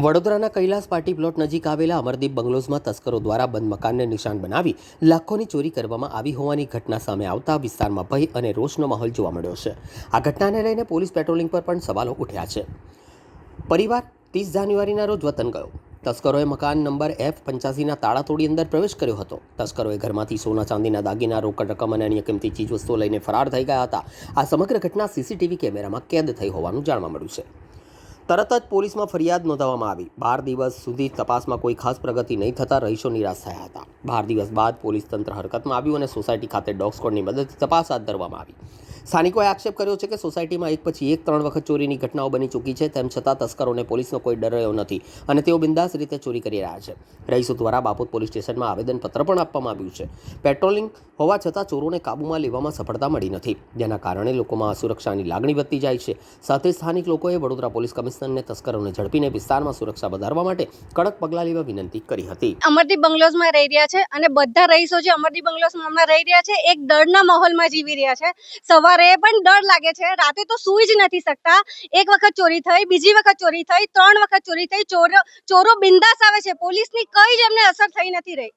વડોદરાના Kailash party plot નજીક આવેલા અમરદીપ બંગલોઝમાં તસ્કરો દ્વારા બંધ મકાનને નિશાન બનાવી લાખોની ચોરી કરવામાં આવી હોવાની ઘટના સામે આવતા વિસ્તારમાં ભય અને રોષનો માહોલ જોવા મળ્યો છે। આ ઘટનાને લઈને પોલીસ પેટ્રોલિંગ પર પણ સવાલો ઉઠ્યા છે। પરિવાર 30 જાન્યુઆરીના રોજ વતન ગયો। તસ્કરોએ મકાન નંબર F85ના તાળા તોડી અંદર પ્રવેશ કર્યો હતો। તસ્કરોએ ઘરમાંથી સોના ચાંદીના દાગીના, રોકડ રકમ અને અન્ય કિંમતી ચીજવસ્તુઓ લઈને ફરાર થઈ ગયા હતા। આ સમગ્ર ઘટના સીસીટીવી કેમેરામાં કેદ થઈ હોવાનું જાણવા મળ્યું છે। તરત જ પોલીસમાં ફરિયાદ નોંધાવવામાં આવી। 12 દિવસ સુધી તપાસમાં કોઈ ખાસ પ્રગતિ નહીં થતાં રહીશો નિરાશ થયા હતા। 12 દિવસ બાદ પોલીસ તંત્ર હરકતમાં આવ્યું અને સોસાયટી ખાતે ડોગ સ્ક્વોડની મદદથી તપાસ હાથ ધરવામાં આવી। સ્થાનિકોએ આક્ષેપ કર્યો છે કે સોસાયટીમાં એક પછી એક 3 વખત ચોરીની ઘટનાઓ બની ચૂકી છે, તેમ છતાં તસ્કરોને પોલીસનો કોઈ ડર રહ્યો નથી અને તેઓ બિંદાસ રીતે ચોરી કરી રહ્યા છે। રહીશો દ્વારા બાપોદ પોલીસ સ્ટેશનમાં આવેદનપત્ર પણ આપવામાં આવ્યું છે। પેટ્રોલિંગ હોવા છતાં ચોરોને કાબૂમાં લેવામાં સફળતા મળી નથી, જેના કારણે લોકોમાં અસુરક્ષાની લાગણી વધતી જાય છે। સાથે સ્થાનિક લોકોએ વડોદરા પોલીસ કમિશનરને તસ્કરોને ઝડપીને વિસ્તારમાં સુરક્ષા વધારવા માટે કડક પગલાં લેવા વિનંતી કરી હતી। અમરદીપ બંગલોઝમાં રહી રહ્યા છે અને બધા રહીશો જે અમરદીપ બંગલોઝમાં હમણાં રહી રહ્યા છે એક ડરના માહોલમાં જીવી રહ્યા છે। સવારે પણ ડર લાગે છે, રાતે તો સૂઈ જ નથી શકતા। એક વખત ચોરી થઈ, બીજી વખત ચોરી થઈ, 3 વખત ચોરી થઈ। ચોરો બિંદાસ આવે છે, પોલીસની કઈ જ એમને અસર થઈ નથી રહી।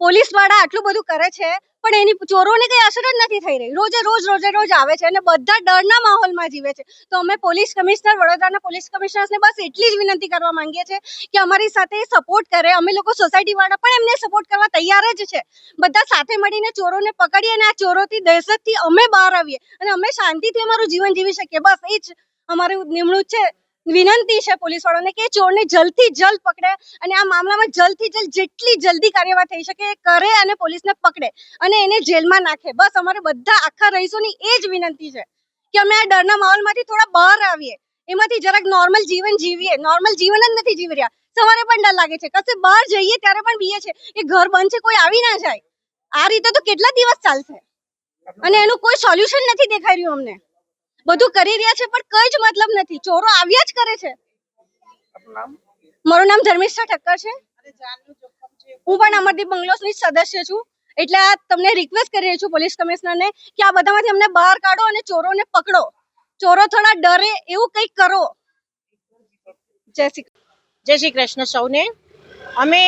પોલીસ વાળા આટલું બધું કરે છે પણ એની ચોરોને કઈ અસર જ નથી થઈ રહી। રોજે રોજ આવે છે અને બધા ડરના માહોલમાં જીવે છે। તો અમે પોલીસ કમિશનર, વડોદરાના પોલીસ કમિશનર્સને બસ એટલી જ વિનંતી કરવા માંગીએ છીએ કે અમારી સાથે સપોર્ટ કરે। અમે લોકો સોસાયટી વાળા પણ એમને સપોર્ટ કરવા તૈયાર જ છે। બધા સાથે મળીને ચોરોને પકડીએ અને આ ચોરોથી દહેશતથી અમે બહાર આવીએ અને અમે શાંતિથી અમારું જીવન જીવી શકીએ। બસ એ જ અમારું નિમણૂક છે, વિનંતી છે પોલીસ વાળાને કે ચોરને જલ્દથી જલ્દ પકડે અને આ મામલામાં જલ્દથી જલ્દ જેટલી જલ્દી કાર્યવાહી થઈ શકે એ કરે અને પોલીસને પકડે અને એને જેલમાં નાખે। બસ અમારે બધા આખા રહીશોની એ જ વિનંતી છે કે અમે આ ડરના માહોલમાંથી થોડા બહાર આવીએ, એમાંથી જરાક નોર્મલ જીવન જીવીએ। નોર્મલ જીવન જ નથી જીવી રહ્યા। સવારે પણ ડર લાગે છે, કશે બહાર જઈએ ત્યારે પણ બીએ છે કે ઘર બંધ છે, કોઈ આવી ના જાય। આ રીતે તો કેટલા દિવસ ચાલશે અને એનું કોઈ સોલ્યુશન નથી દેખાઈ રહ્યું અમને। બધું કરી રહ્યા છે પણ કઈ જ મતલબ નથી, ચોરો આવ્યા જ કરે છે। મારું નામ ધર્મિષ્ઠા ઠક્કર છે, હું પણ અમરદીપ બંગલોઝની સદસ્ય છું। એટલે આ તમને રિક્વેસ્ટ કરી રહી છું પોલીસ કમિશનરને કે આ બધામાંથી અમને બહાર કાઢો અને ચોરોને પકડો। ચોરો થોડા ડરે એવું કંઈક કરો। જય શ્રી કૃષ્ણ સૌને। અમે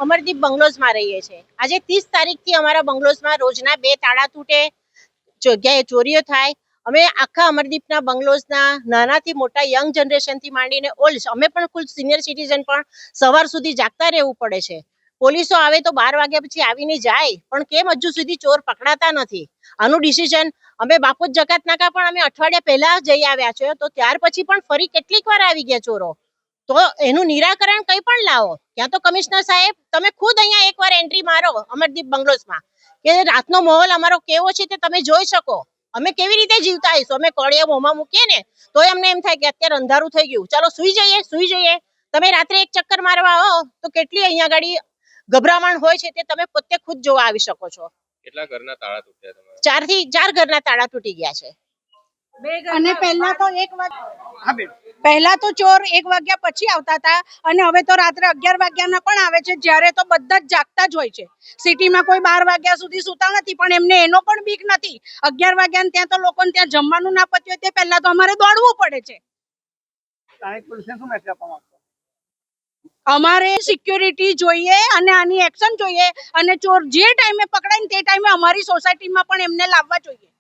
અમરદીપ બંગલોઝમાં રહીએ છીએ। આજે 30 તારીખથી અમારા બંગલોઝમાં રોજના 2 તાળા તૂટે, જગ્યાએ ચોરીઓ થાય। અમે આખા અમરદીપના બંગલોઝના નાનાથી મોટા યંગ જનરેશનથી માંડીને ઓલ્ડ, અમે પણ કુલ સિનિયર સિટીઝન પણ સવાર સુધી જાગતા રહેવું પડે છે। પોલીસો આવે તો 12 વાગ્યા પછી આવીને જાય, પણ કેમ હજુ સુધી ચોર પકડાતા નથી? આનું ડિસિઝન અમે બાપોદ જકાત નાકા પણ અમે અઠવાડિયા પહેલા જઈ આવ્યા છે, તો ત્યાર પછી પણ ફરી કેટલીક વાર આવી ગયા ચોરો। તો એનું નિરાકરણ કંઈ પણ લાવો। ત્યાં તો કમિશનર સાહેબ તમે ખુદ અહીંયા એકવાર એન્ટ્રી મારો અમરદીપ બંગલોઝમાં કે રાતનો માહોલ અમારો કેવો છે તે તમે જોઈ શકો। અમે કેવી રીતે જીવતા આવીશું? અમે કોળિયા મોંમાં મૂકીએ ને તોય અમને એમ થાય કે અત્યારે અંધારું થઈ ગયું, ચાલો સુઈ જઈએ। તમે રાત્રે એક ચક્કર મારવા આવો તો કેટલી અહીંયા ગાડી ગભરામણ હોય છે તે તમે પોતે ખુદ જોવા આવી શકો છો। કેટલા ઘરના તાળા તૂટ્યા તમારા? 4 થી 4 ઘરના તાળા તૂટી ગયા છે। અને પહેલા તો ચોર 1 વાગ્યા પછી આવતા હતા અને હવે તો રાત્રે 11 વાગ્યાના પણ આવે છે, જ્યારે તો બધા જ જાગતા જ હોય છે। સિટીમાં કોઈ 12 વાગ્યા સુધી સુતા નથી, પણ એમને એનો પણ બીક નથી। 11 વાગ્યા ત્યાં તો લોકોને ત્યાં જમવાનું ના પત્યું હોય તે પહેલા તો અમારે દોડવું પડે છે। અમારે સિક્યોરિટી જોઈએ અને આની એક્શન જોઈએ અને ચોર જે ટાઈમે પકડાય ને તે ટાઈમે અમારી સોસાયટીમાં પણ એમને લાવવા જોઈએ।